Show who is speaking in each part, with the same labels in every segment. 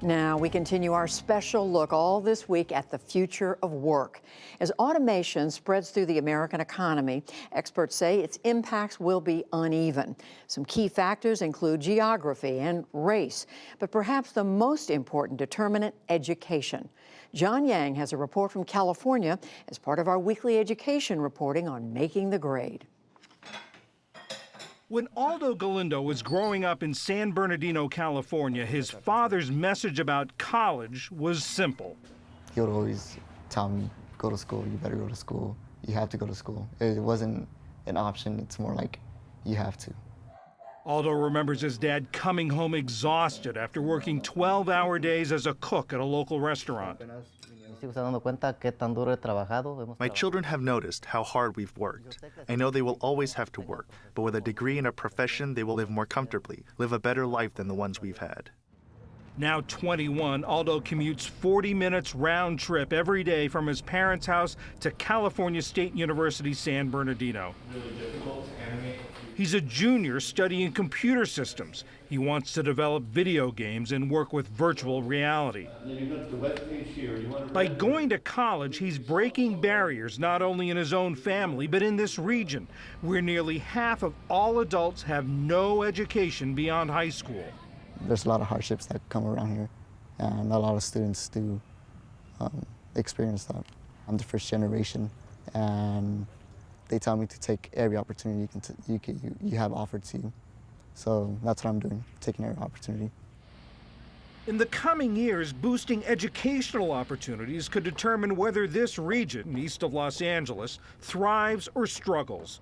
Speaker 1: Now we continue our special look all this week at the future of work. As automation spreads through the American economy, experts say its impacts will be uneven. Some key factors include geography and race, but perhaps the most important determinant, education. John Yang has a report from California as part of our weekly education reporting on Making the Grade.
Speaker 2: When Aldo Galindo was growing up in San Bernardino, California, his father's message about college was simple.
Speaker 3: He would always tell me, go to school, you better go to school, you have to go to school. It wasn't an option, it's more like you have to.
Speaker 2: Aldo remembers his dad coming home exhausted after working 12-hour days as a cook at a local restaurant.
Speaker 4: My children have noticed how hard we've worked. I know they will always have to work, but with a degree and a profession, they will live more comfortably, live a better life than the ones we've had.
Speaker 2: Now 21, Aldo commutes 40 minutes round trip every day from his parents' house to California State University, San Bernardino. He's a junior studying computer systems. He wants to develop video games and work with virtual reality. By going to college, he's breaking barriers not only in his own family, but in this region, where nearly half of all adults have no education beyond high school.
Speaker 3: There's a lot of hardships that come around here, and a lot of students do experience that. I'm the first generation, and they tell me to take every opportunity you have offered to you. So that's what I'm doing, taking every opportunity.
Speaker 2: In the coming years, boosting educational opportunities could determine whether this region, east of Los Angeles, thrives or struggles.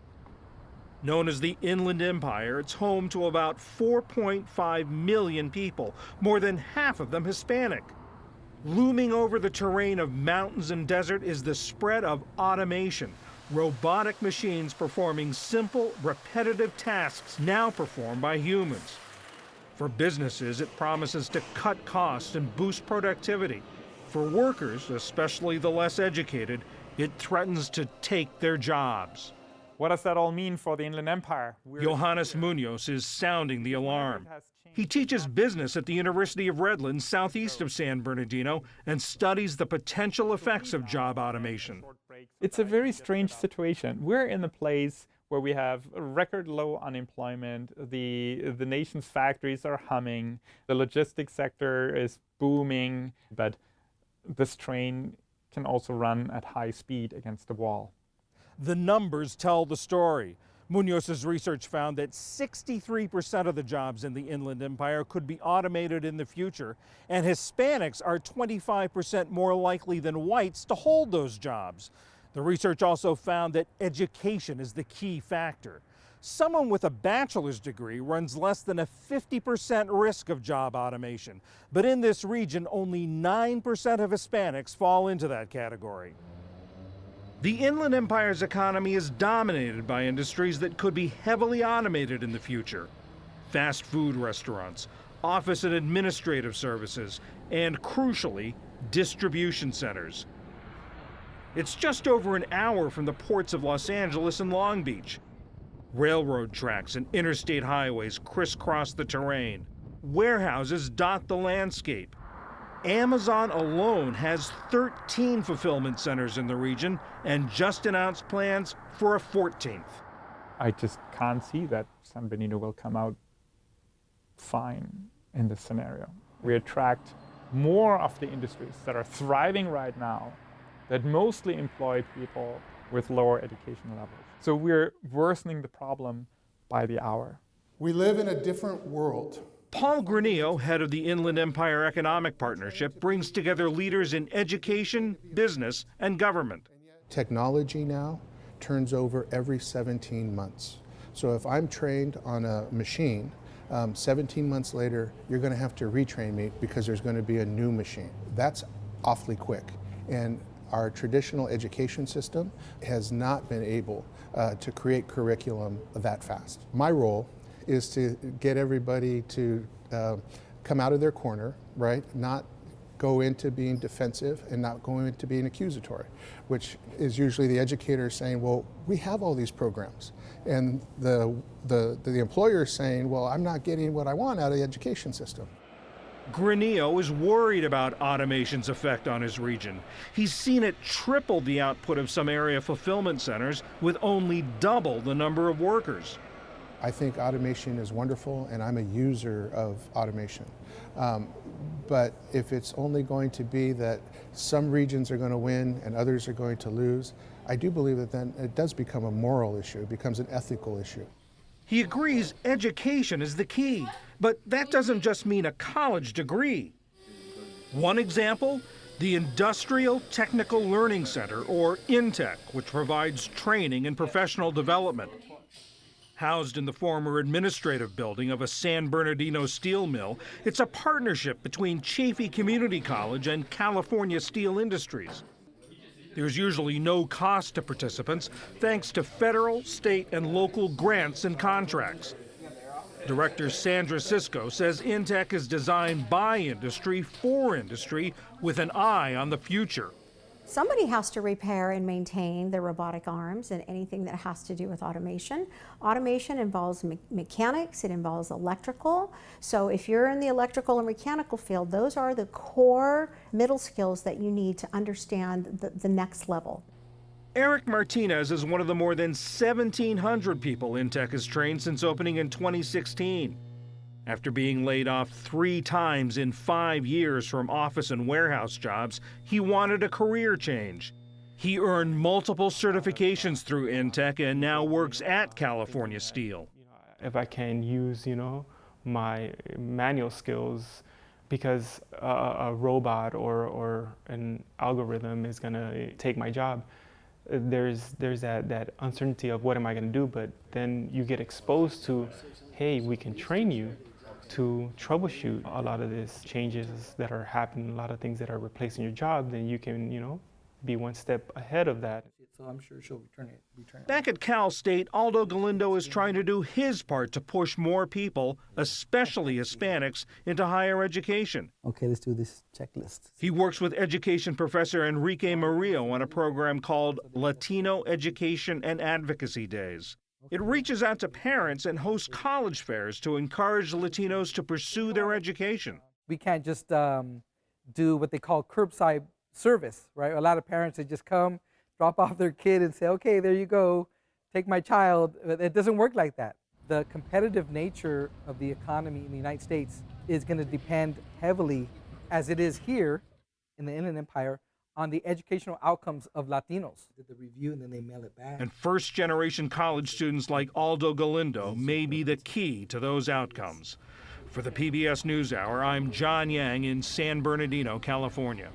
Speaker 2: Known as the Inland Empire, it's home to about 4.5 million people, more than half of them Hispanic. Looming over the terrain of mountains and desert is the spread of automation. Robotic machines performing simple, repetitive tasks now performed by humans. For businesses, it promises to cut costs and boost productivity. For workers, especially the less educated, it threatens to take their jobs.
Speaker 5: What does that all mean for the Inland Empire?
Speaker 2: Johannes Munoz is sounding the alarm. He teaches business at the University of Redlands, southeast of San Bernardino, and studies the potential effects of job automation.
Speaker 5: It's a very strange situation. We're in a place where we have record low unemployment, the nation's factories are humming, the logistics sector is booming, but this train can also run at high speed against the wall.
Speaker 2: The numbers tell the story. Munoz's research found that 63% of the jobs in the Inland Empire could be automated in the future, and Hispanics are 25% more likely than whites to hold those jobs. The research also found that education is the key factor. Someone with a bachelor's degree runs less than a 50% risk of job automation, but in this region, only 9% of Hispanics fall into that category. The Inland Empire's economy is dominated by industries that could be heavily automated in the future. Fast food restaurants, office and administrative services, and crucially, distribution centers. It's just over an hour from the ports of Los Angeles and Long Beach. Railroad tracks and interstate highways crisscross the terrain. Warehouses dot the landscape. Amazon alone has 13 fulfillment centers in the region and just announced plans for a 14th.
Speaker 5: I just can't see that San Benito will come out fine in this scenario. We attract more of the industries that are thriving right now, that mostly employ people with lower education levels. So we're worsening the problem by the hour.
Speaker 6: We live in a different world.
Speaker 2: Paul Granillo, head of the Inland Empire Economic Partnership, brings together leaders in education, business, and government.
Speaker 6: Technology now turns over every 17 months. So if I'm trained on a machine, 17 months later, you're going to have to retrain me because there's going to be a new machine. That's awfully quick. And our traditional education system has not been able to create curriculum that fast. My role is to get everybody to come out of their corner, right? Not go into being defensive and not go into being accusatory, which is usually the educator saying, well, we have all these programs. And the employer is saying, well, I'm not getting what I want out of the education system.
Speaker 2: Granillo is worried about automation's effect on his region. He's seen it triple the output of some area fulfillment centers with only double the number of workers.
Speaker 6: I think automation is wonderful, and I'm a user of automation. But if it's only going to be that some regions are going to win and others are going to lose, I do believe that then it does become a moral issue. It becomes an ethical issue.
Speaker 2: He agrees education is the key, but that doesn't just mean a college degree. One example, the Industrial Technical Learning Center, or INTEC, which provides training and professional development. Housed in the former administrative building of a San Bernardino steel mill, it's a partnership between Chaffey Community College and California Steel Industries. There's usually no cost to participants thanks to federal, state, and local grants and contracts. Director Sandra Cisco says INTEC is designed by industry for industry with an eye on the future.
Speaker 7: Somebody has to repair and maintain the robotic arms and anything that has to do with automation. Automation involves mechanics, it involves electrical. So if you're in the electrical and mechanical field, those are the core middle skills that you need to understand the next level.
Speaker 2: Eric Martinez is one of the more than 1,700 people INTEC has trained since opening in 2016. After being laid off 3 times in 5 years from office and warehouse jobs, he wanted a career change. He earned multiple certifications through INTEC and now works at California Steel.
Speaker 8: If I can use, my manual skills, because a robot or an algorithm is going to take my job, there's that uncertainty of what am I going to do, but then you get exposed to, hey, we can train you to troubleshoot a lot of these changes that are happening, a lot of things that are replacing your job, then you can, be one step ahead of that.
Speaker 9: So I'm sure she'll be trained.
Speaker 2: Back at Cal State, Aldo Galindo is trying to do his part to push more people, especially Hispanics, into higher education.
Speaker 9: Okay, let's do this checklist.
Speaker 2: He works with education professor Enrique Murillo on a program called Latino Education and Advocacy Days. It reaches out to parents and hosts college fairs to encourage Latinos to pursue their education.
Speaker 10: We can't just do what they call curbside service, right? A lot of parents, they just come, drop off their kid and say, okay, there you go, take my child. It doesn't work like that. The competitive nature of the economy in the United States is going to depend heavily, as it is here in the Inland Empire, on the educational outcomes of Latinos.
Speaker 9: Did the review and then they mail it back.
Speaker 2: And first-generation college students like Aldo Galindo may be the key to those outcomes. For the PBS NewsHour, I'm John Yang in San Bernardino, California.